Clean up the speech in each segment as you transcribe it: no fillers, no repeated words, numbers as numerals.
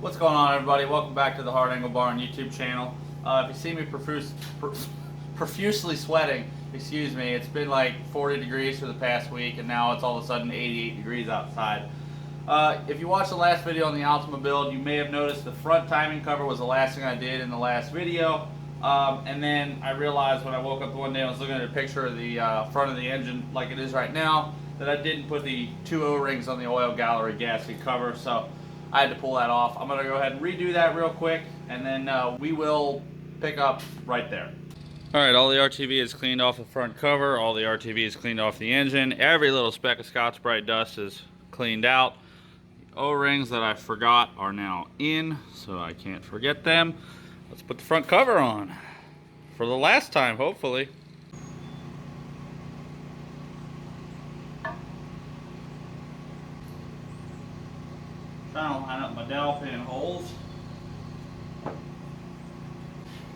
What's going on, everybody? Welcome back to the Hard Angle Barn YouTube channel. If you see me profusely sweating, excuse me, it's been like 40 degrees for the past week, and now it's all of a sudden 88 degrees outside. If you watched the last video on the Altima build, you may have noticed the front timing cover was the last thing I did in the last video. And then I realized when I woke up one day and was looking at a picture of the front of the engine like it is right now, that I didn't put the two O-rings on the oil gallery gasket cover, so I had to pull that off. I'm going to go ahead and redo that real quick, and then we will pick up right there. Alright, all the RTV is cleaned off the front cover, all the RTV is cleaned off the engine, every little speck of Scotch-Brite dust is cleaned out. The O-rings that I forgot are now in, so I can't forget them. Let's put the front cover on for the last time, hopefully. Trying to line up my dowel pin holes.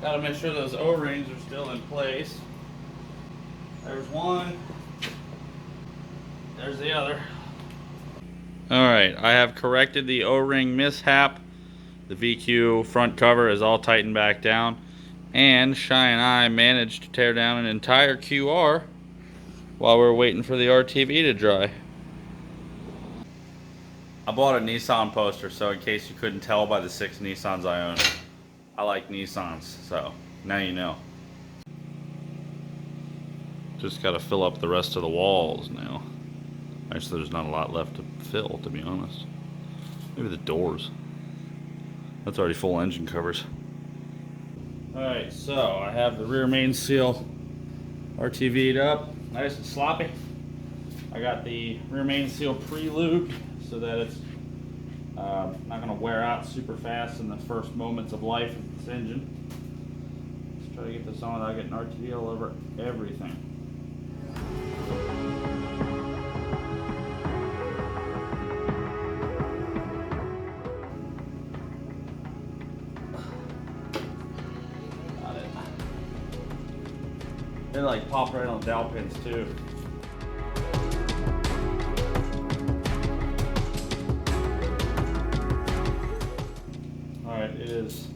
Gotta make sure those O-rings are still in place. There's one. There's the other. Alright, I have corrected the O-ring mishap. The VQ front cover is all tightened back down. And Shy and I managed to tear down an entire QR while we were waiting for the RTV to dry. I bought a Nissan poster, so in case you couldn't tell by the 6 Nissans I own, I like Nissans, so now you know. Just gotta fill up the rest of the walls now. Actually, there's not a lot left to fill, to be honest. Maybe the doors. That's already full engine covers. Alright, so I have the rear main seal RTV'd up, nice and sloppy. I got the rear main seal pre-lubed so that it's not going to wear out super fast in the first moments of life of this engine. Let's try to get this on without getting RTV all over everything. Got it. They like pop right on the dowel pins too. Alright, it is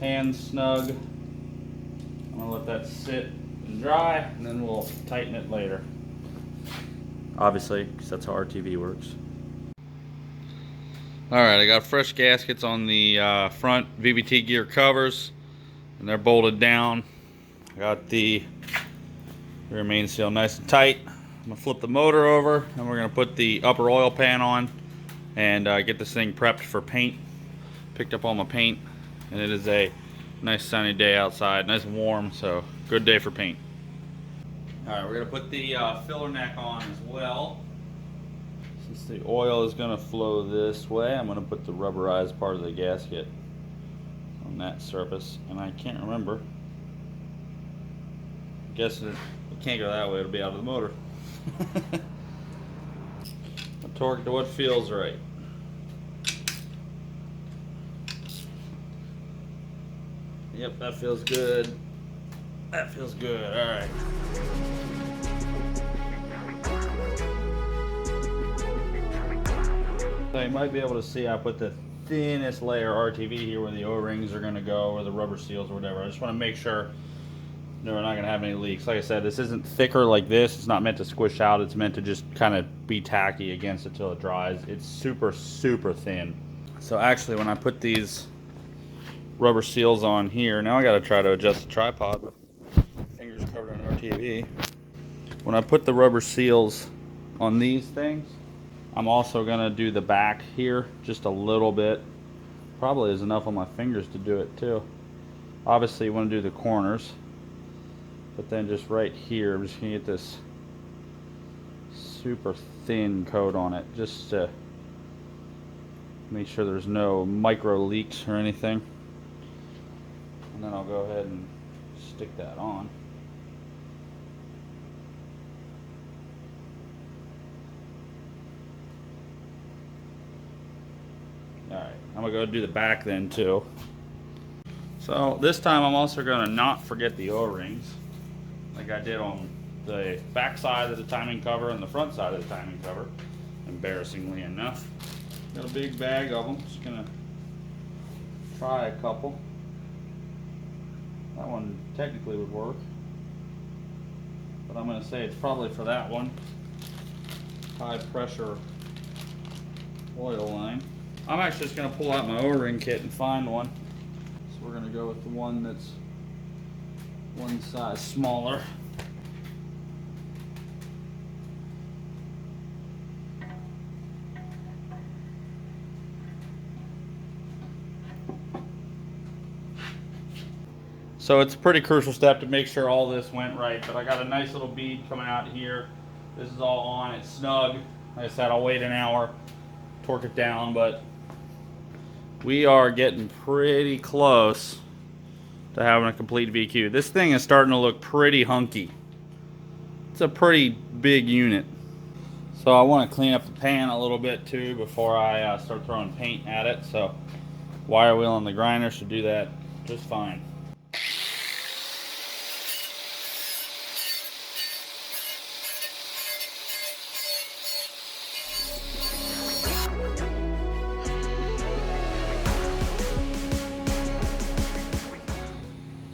hand snug. I'm going to let that sit and dry, and then we'll tighten it later. Obviously, because that's how RTV works. Alright, I got fresh gaskets on the front VBT gear covers, and they're bolted down. I got the rear main seal nice and tight. I'm going to flip the motor over, and we're going to put the upper oil pan on and get this thing prepped for paint. Picked up all my paint, and it is a nice sunny day outside, nice and warm, so good day for paint. Alright, we're going to put the filler neck on as well. Since the oil is going to flow this way, I'm going to put the rubberized part of the gasket on that surface, and I can't remember. I guess it can't go that way, it'll be out of the motor. A torque to what feels right. Yep, that feels good. That feels good. All right. So you might be able to see I put the thinnest layer RTV here where the O-rings are going to go, or the rubber seals or whatever. I just want to make sure we're not going to have any leaks. Like I said, this isn't thicker like this. It's not meant to squish out. It's meant to just kind of be tacky against it till it dries. It's super, super thin. So actually, when I put these rubber seals on here, now I got to try to adjust the tripod with fingers covered on RTV. When I put the rubber seals on these things, I'm also going to do the back here just a little bit. Probably is enough on my fingers to do it too. Obviously you want to do the corners, but then just right here I'm just going to get this super thin coat on it just to make sure there's no micro leaks or anything. And then I'll go ahead and stick that on. Alright, I'm going to go do the back then too. So this time I'm also going to not forget the O-rings like I did on the back side of the timing cover and the front side of the timing cover, embarrassingly enough. Got a big bag of them. Just gonna try a couple. That one technically would work, but I'm going to say it's probably for that one. High pressure oil line. I'm actually just going to pull out my O-ring kit and find one. So we're going to go with the one that's one size smaller. So it's a pretty crucial step to make sure all this went right, but I got a nice little bead coming out here. This is all on, it's snug. Like I said, I'll wait an hour, torque it down, but we are getting pretty close to having a complete VQ. This thing is starting to look pretty hunky. It's a pretty big unit. So I want to clean up the pan a little bit too before I start throwing paint at it. So wire wheel on the grinder should do that just fine.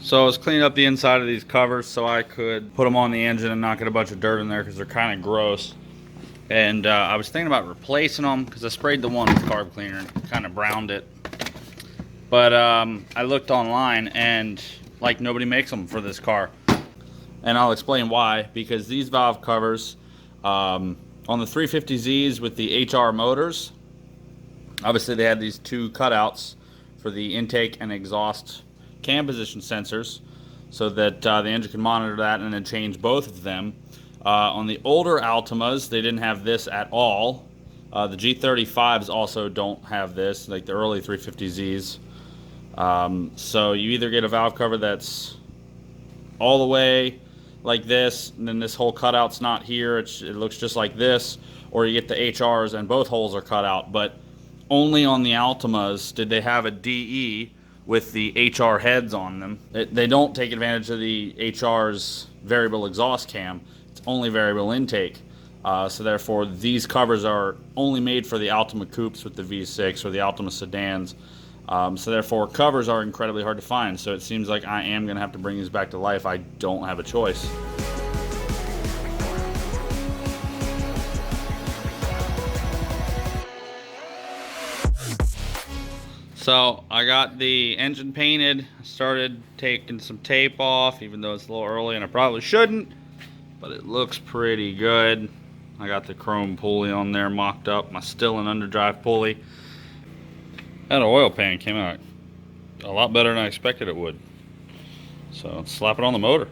So I was cleaning up the inside of these covers so I could put them on the engine and not get a bunch of dirt in there because they're kind of gross. And I was thinking about replacing them because I sprayed the one with carb cleaner and kind of browned it. But I looked online and like nobody makes them for this car. And I'll explain why. Because these valve covers on the 350Zs with the HR motors, obviously they had these two cutouts for the intake and exhaust cam position sensors so that the engine can monitor that and then change both of them. On the older Altimas, they didn't have this at all. The G35s also don't have this, like the early 350Zs. So you either get a valve cover that's all the way like this, and then this whole cutout's not here, it looks just like this, or you get the HRs and both holes are cut out. But only on the Altimas did they have a DE with the HR heads on them. They don't take advantage of the HR's variable exhaust cam. It's only variable intake. So therefore, these covers are only made for the Altima Coupes with the V6 or the Altima sedans. So therefore, covers are incredibly hard to find. So it seems like I am going to have to bring these back to life. I don't have a choice. So I got the engine painted, started taking some tape off, even though it's a little early and I probably shouldn't, but it looks pretty good. I got the chrome pulley on there mocked up, my still and underdrive pulley. That oil pan came out a lot better than I expected it would. So let's slap it on the motor.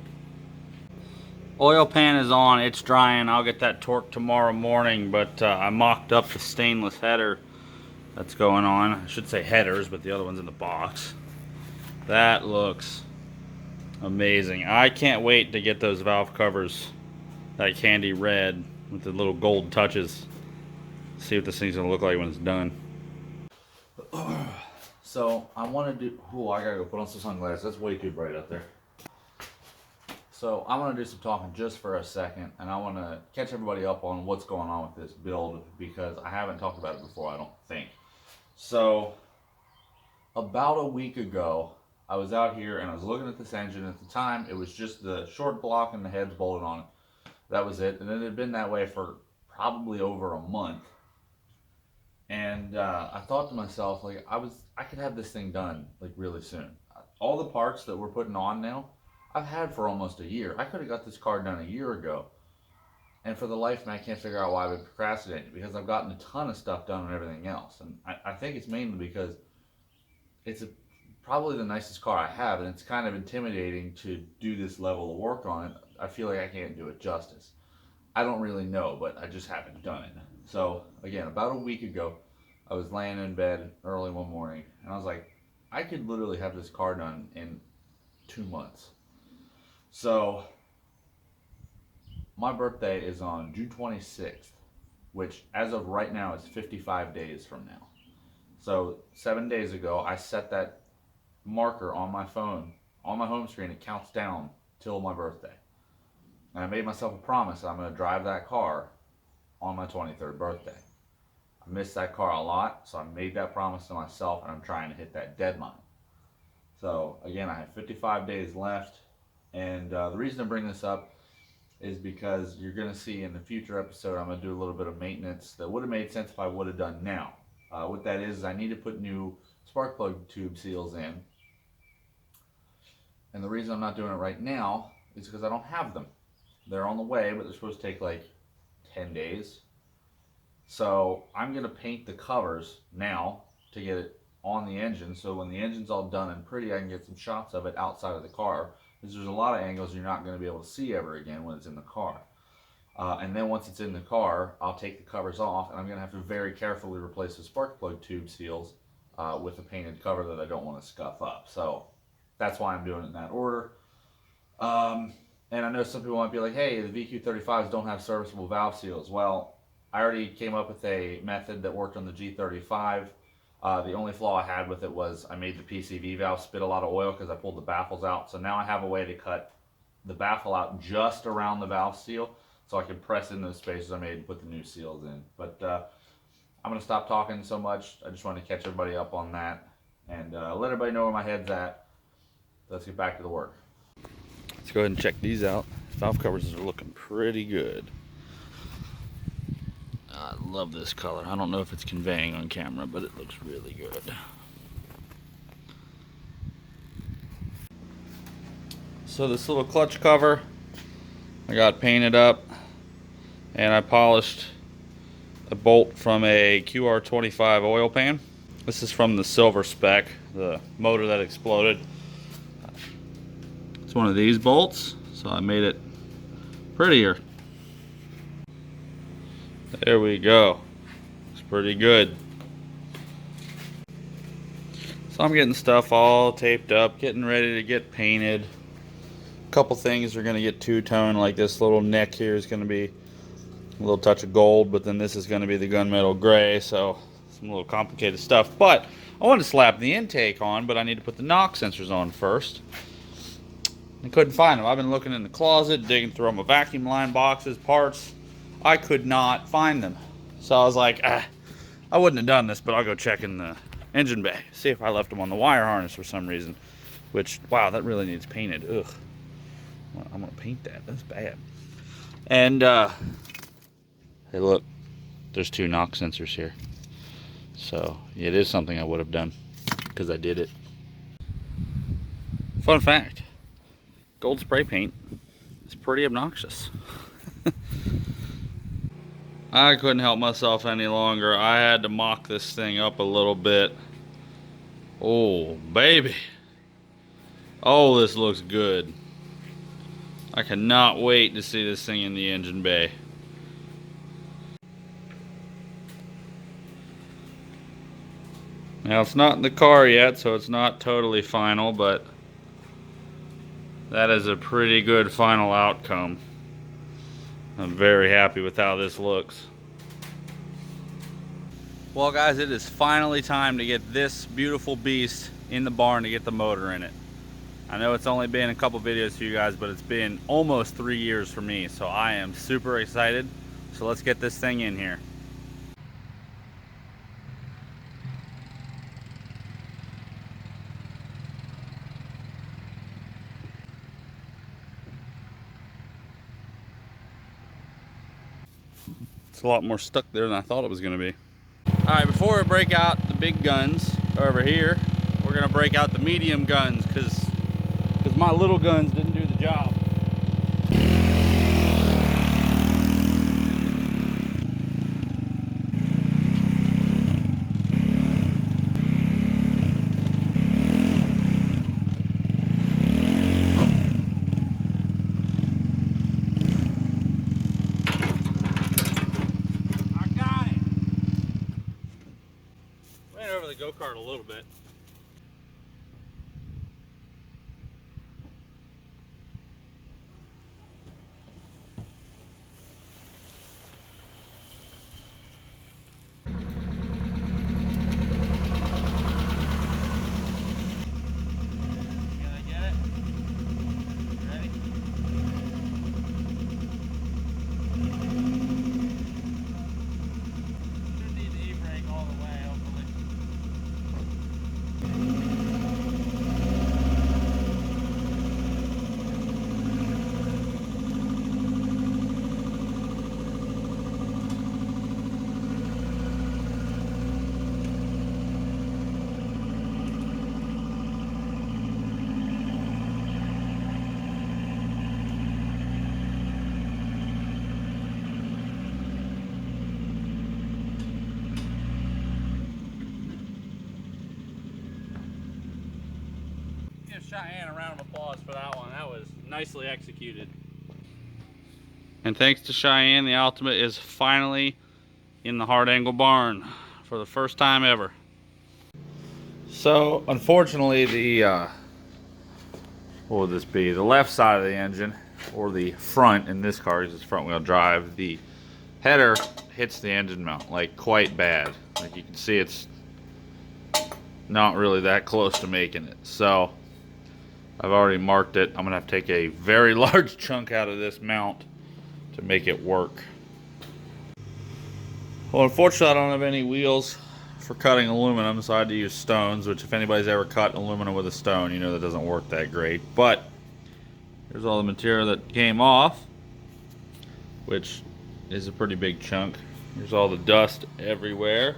Oil pan is on, it's drying. I'll get that torqued tomorrow morning, but I mocked up the stainless header that's going on. I should say headers, but the other one's in the box. That looks amazing. I can't wait to get those valve covers that candy red with the little gold touches. See what this thing's gonna look like when it's done. So I want to do, I gotta go put on some sunglasses. That's way too bright out there. So I want to do some talking just for a second, and I want to catch everybody up on what's going on with this build because I haven't talked about it before, I don't think. So about a week ago, I was out here and I was looking at this engine. At the time, it was just the short block and the heads bolted on it. That was it. And it had been that way for probably over a month. And I thought to myself, like, I could have this thing done like really soon. All the parts that we're putting on now, I've had for almost a year. I could have got this car done a year ago. And for the life of me, I can't figure out why I've been procrastinating because I've gotten a ton of stuff done and everything else. And I think it's mainly because it's probably the nicest car I have, and it's kind of intimidating to do this level of work on it. I feel like I can't do it justice. I don't really know, but I just haven't done it. So again, about a week ago, I was laying in bed early one morning, and I was like, I could literally have this car done in 2 months. So my birthday is on June 26th, which as of right now is 55 days from now. So 7 days ago, I set that marker on my phone, on my home screen. It counts down till my birthday. And I made myself a promise that I'm going to drive that car on my 23rd birthday. miss that car a lot, so I made that promise to myself, and I'm trying to hit that deadline. So again, I have 55 days left, and the reason I bring this up is because you're going to see in the future episode, I'm going to do a little bit of maintenance that would have made sense if I would have done now. What that is I need to put new spark plug tube seals in, and the reason I'm not doing it right now is because I don't have them. They're on the way, but they're supposed to take like 10 days. So I'm going to paint the covers now to get it on the engine, so when the engine's all done and pretty, I can get some shots of it outside of the car, because there's a lot of angles you're not going to be able to see ever again when it's in the car. And then once it's in the car, I'll take the covers off, and I'm going to have to very carefully replace the spark plug tube seals with a painted cover that I don't want to scuff up. So that's why I'm doing it in that order. And I know some people might be like, hey, the VQ35s don't have serviceable valve seals. Well, I already came up with a method that worked on the G35. The only flaw I had with it was I made the PCV valve spit a lot of oil because I pulled the baffles out. So now I have a way to cut the baffle out just around the valve seal, so I can press in those spaces I made and put the new seals in. But I'm going to stop talking so much. I just wanted to catch everybody up on that and let everybody know where my head's at. Let's get back to the work. Let's go ahead and check these out. Valve covers are looking pretty good. I love this color. I don't know if it's conveying on camera, but it looks really good. So this little clutch cover I got painted up, and I polished a bolt from a QR25 oil pan. This is from the silver spec, the motor that exploded. It's one of these bolts, so I made it prettier. There we go. It's pretty good. So I'm getting stuff all taped up, getting ready to get painted. A couple things are going to get two-tone, like this little neck here is going to be a little touch of gold, but then this is going to be the gunmetal gray, so some little complicated stuff. But I want to slap the intake on, but I need to put the knock sensors on first. I couldn't find them. I've been looking in the closet, digging through all my vacuum line boxes, parts. I could not find them. So I was like, I wouldn't have done this, but I'll go check in the engine bay, see if I left them on the wire harness for some reason. Which, wow, that really needs painted. Ugh. I'm gonna paint that. That's bad. And hey, look, there's two knock sensors here. So it is something I would have done because I did it. Fun fact: gold spray paint is pretty obnoxious. I couldn't help myself any longer. I had to mock this thing up a little bit. Oh, baby. Oh, this looks good. I cannot wait to see this thing in the engine bay. Now, it's not in the car yet, so it's not totally final, but that is a pretty good final outcome. I'm very happy with how this looks. Well, guys, it is finally time to get this beautiful beast in the barn to get the motor in it. I know it's only been a couple videos for you guys, but it's been almost 3 years for me, so I am super excited. So let's get this thing in here. It's a lot more stuck there than I thought it was going to be. Alright, before we break out the big guns over here, we're going to break out the medium guns because my little guns didn't do the job. The go-kart a little bit. give Cheyenne a round of applause for that one. That was nicely executed. And thanks to Cheyenne, the Altima is finally in the hard angle barn for the first time ever. So, unfortunately, the, what would this be? The left side of the engine, or the front in this car, because it's front wheel drive, the header hits the engine mount, like, quite bad. Like, you can see it's not really that close to making it. So, I've already marked it. I'm going to have to take a very large chunk out of this mount to make it work. Well, unfortunately, I don't have any wheels for cutting aluminum, so I had to use stones, which if anybody's ever cut aluminum with a stone, you know that doesn't work that great. But here's all the material that came off, which is a pretty big chunk. Here's all the dust everywhere.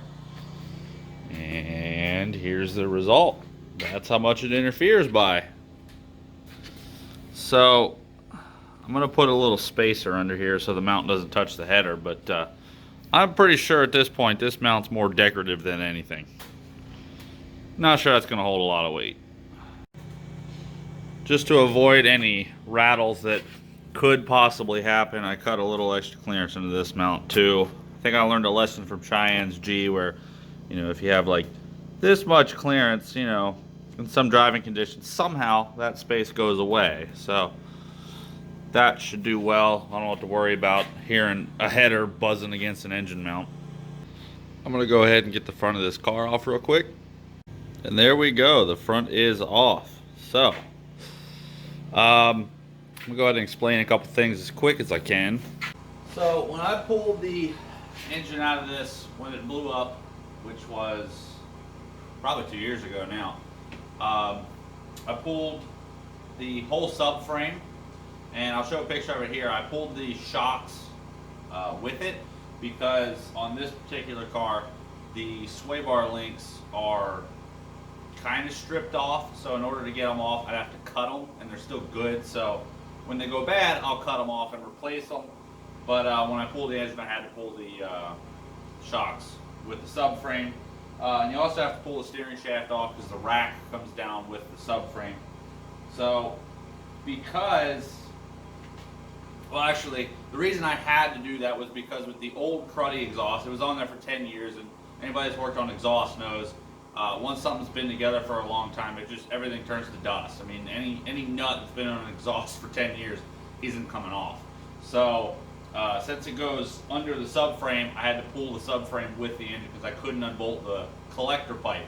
And here's the result. That's how much it interferes by. So I'm going to put a little spacer under here so the mount doesn't touch the header, but I'm pretty sure at this point this mount's more decorative than anything. Not sure that's going to hold a lot of weight. Just to avoid any rattles that could possibly happen, I cut a little extra clearance into this mount too. I think I learned a lesson from Cheyenne's G where, you know, if you have like this much clearance, you know, in some driving conditions, somehow that space goes away. So that should do well. I don't have to worry about hearing a header buzzing against an engine mount. I'm going to go ahead and get the front of this car off real quick. And there we go. The front is off. So, I'm going to go ahead and explain a couple things as quick as I can. So, when I pulled the engine out of this when it blew up, which was probably 2 years ago now, I pulled the whole subframe. And I'll show a picture of it here. I pulled the shocks with it because on this particular car, the sway bar links are kind of stripped off. So in order to get them off, I'd have to cut them, and they're still good. So when they go bad, I'll cut them off and replace them. But when I pulled the engine, I had to pull the shocks with the subframe. And you also have to pull the steering shaft off because the rack comes down with the subframe. So because well, actually, the reason I had to do that was because with the old cruddy exhaust, it was on there for 10 years, and anybody that's worked on exhaust knows once something's been together for a long time, everything turns to dust. I mean, any nut that's been on an exhaust for 10 years isn't coming off. So since it goes under the subframe, I had to pull the subframe with the engine because I couldn't unbolt the collector pipe.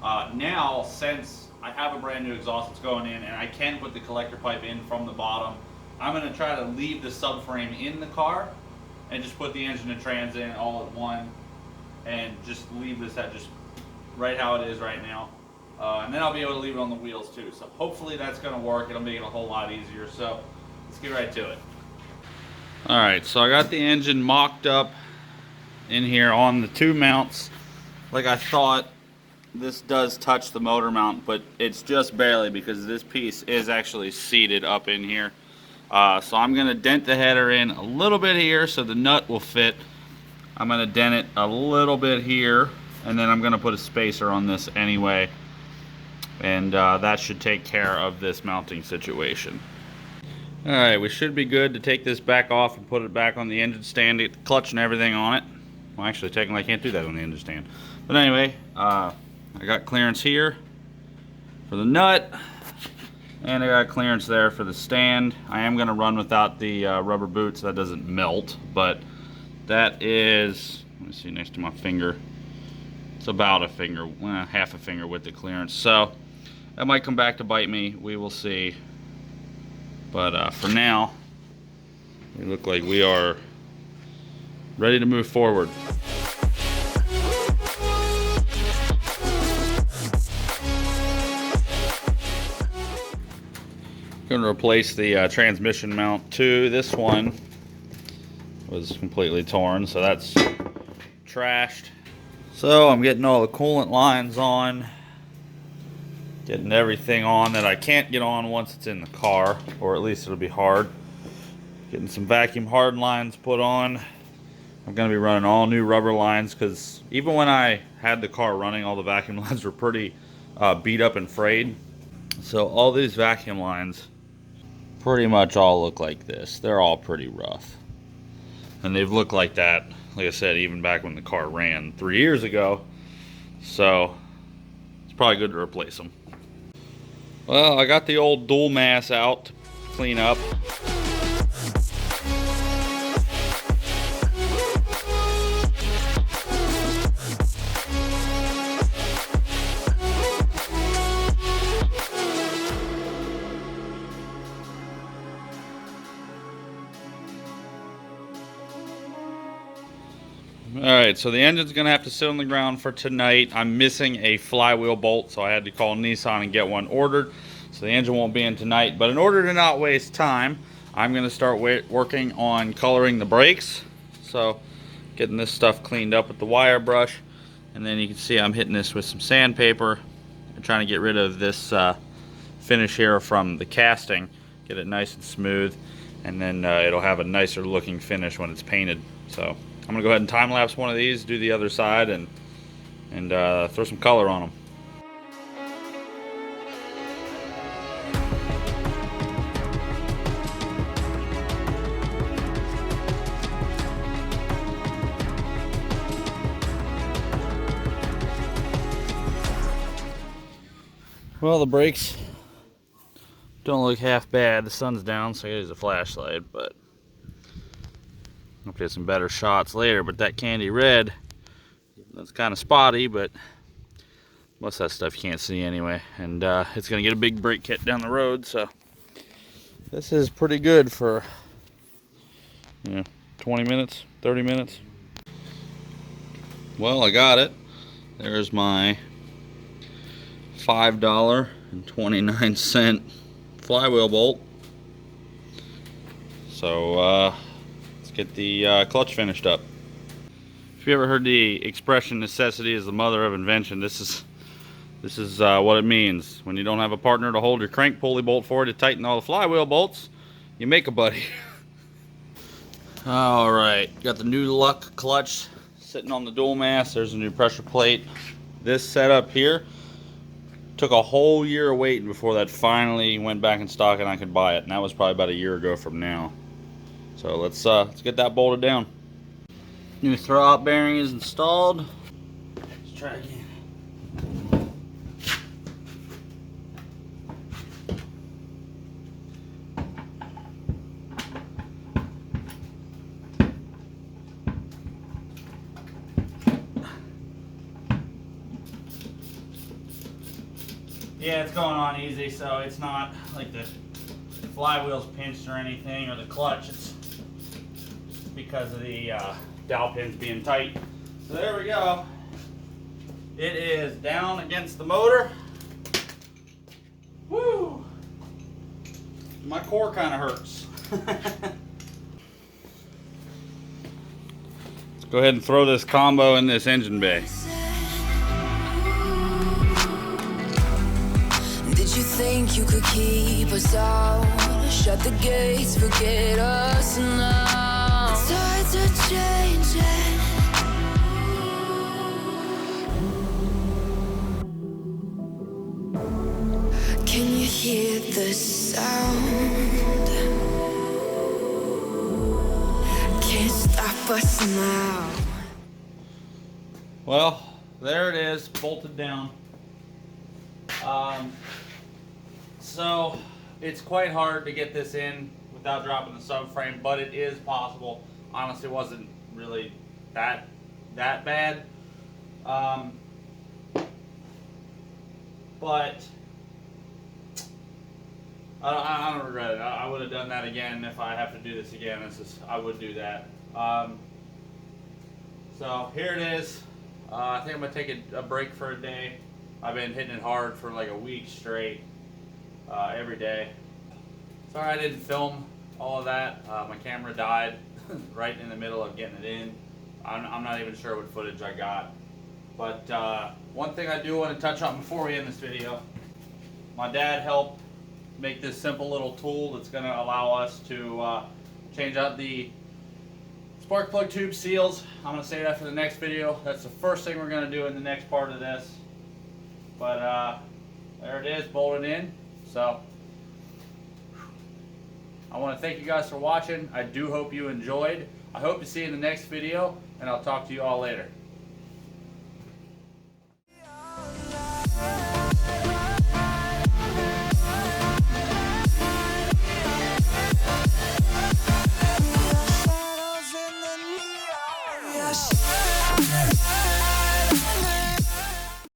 Now, since I have a brand new exhaust that's going in, and I can put the collector pipe in from the bottom, I'm going to try to leave the subframe in the car and just put the engine and trans in all at one and just leave this at just right how it is right now. And then I'll be able to leave it on the wheels too. So hopefully that's going to work. It'll make it a whole lot easier. So let's get right to it. Alright, so I got the engine mocked up in here on the two mounts. Like I thought, this does touch the motor mount, but it's just barely because this piece is actually seated up in here. So I'm going to dent the header in a little bit here so the nut will fit. I'm going to dent it a little bit here, and then I'm going to put a spacer on this anyway. And that should take care of this mounting situation. Alright, we should be good to take this back off and put it back on the engine stand, get the clutch and everything on it. Well, actually, technically I can't do that on the engine stand. But anyway, I got clearance here for the nut. And I got clearance there for the stand. I am going to run without the rubber boots so that doesn't melt, but that is, let me see, next to my finger, it's about a finger, half a finger with the clearance. So that might come back to bite me. We will see. But for now, we look like we are ready to move forward. Going to replace the transmission mount too. This one was completely torn, so that's trashed. So I'm getting all the coolant lines on, getting everything on that I can't get on once it's in the car, or at least it'll be hard. Getting some vacuum hard lines put on. I'm going to be running all new rubber lines because even when I had the car running, all the vacuum lines were pretty beat up and frayed. So all these vacuum lines pretty much all look like this. They're all pretty rough. And they've looked like that, like I said, even back when the car ran 3 years ago. So it's probably good to replace them. Well, I got the old dual mass out to clean up. Alright, so the engine's going to have to sit on the ground for tonight. I'm missing a flywheel bolt, so I had to call Nissan and get one ordered. So the engine won't be in tonight. But in order to not waste time, I'm going to start working on coloring the brakes. So getting this stuff cleaned up with the wire brush. And then you can see I'm hitting this with some sandpaper. I'm trying to get rid of this finish here from the casting. Get it nice and smooth. And then it'll have a nicer looking finish when it's painted. So I'm gonna go ahead and time lapse one of these, do the other side, and throw some color on them. Well, the brakes don't look half bad. The sun's down, so I use a flashlight, but I'll get some better shots later. But that candy red, that's kind of spotty, but most of that stuff you can't see anyway. And it's gonna get a big brake kit down the road, so this is pretty good for 20 minutes, 30 minutes. Well, I got it. There's my $5.29 flywheel bolt. So let's get the clutch finished up. If you ever heard the expression "necessity is the mother of invention," this is what it means. When you don't have a partner to hold your crank pulley bolt for to tighten all the flywheel bolts, you make a buddy. All right, got the new Luck clutch sitting on the dual mass. There's a new pressure plate. This setup here took a whole year of waiting before that finally went back in stock and I could buy it. And that was probably about a year ago from now. So let's get that bolted down. New throw-out bearing is installed. Let's try again. Yeah, it's going on easy, so it's not like the flywheel's pinched or anything, or the clutch. It's because of the dowel pins being tight. So there we go. It is down against the motor. Woo! My core kind of hurts. Let's go ahead and throw this combo in this engine bay. Did you think you could keep us out? Shut the gates, forget us now. It's hard to change it. Can you hear the sound? Can't stop us now. Well, there it is, bolted down. So it's quite hard to get this in without dropping the subframe, but it is possible. Honestly, it wasn't really that bad. But I don't regret it. I would have done that again if I have to do this again. I would do that. So here it is. I think I'm gonna take a break for a day. I've been hitting it hard for like a week straight, every day. Sorry I didn't film all of that. My camera died right in the middle of getting it in. I'm not even sure what footage I got. But one thing I do want to touch on before we end this video, my dad helped make this simple little tool that's going to allow us to change out the spark plug tube seals. I'm going to save that for the next video. That's the first thing we're going to do in the next part of this. But there it is, bolted in. So I want to thank you guys for watching. I do hope you enjoyed. I hope to see you in the next video, and I'll talk to you all later.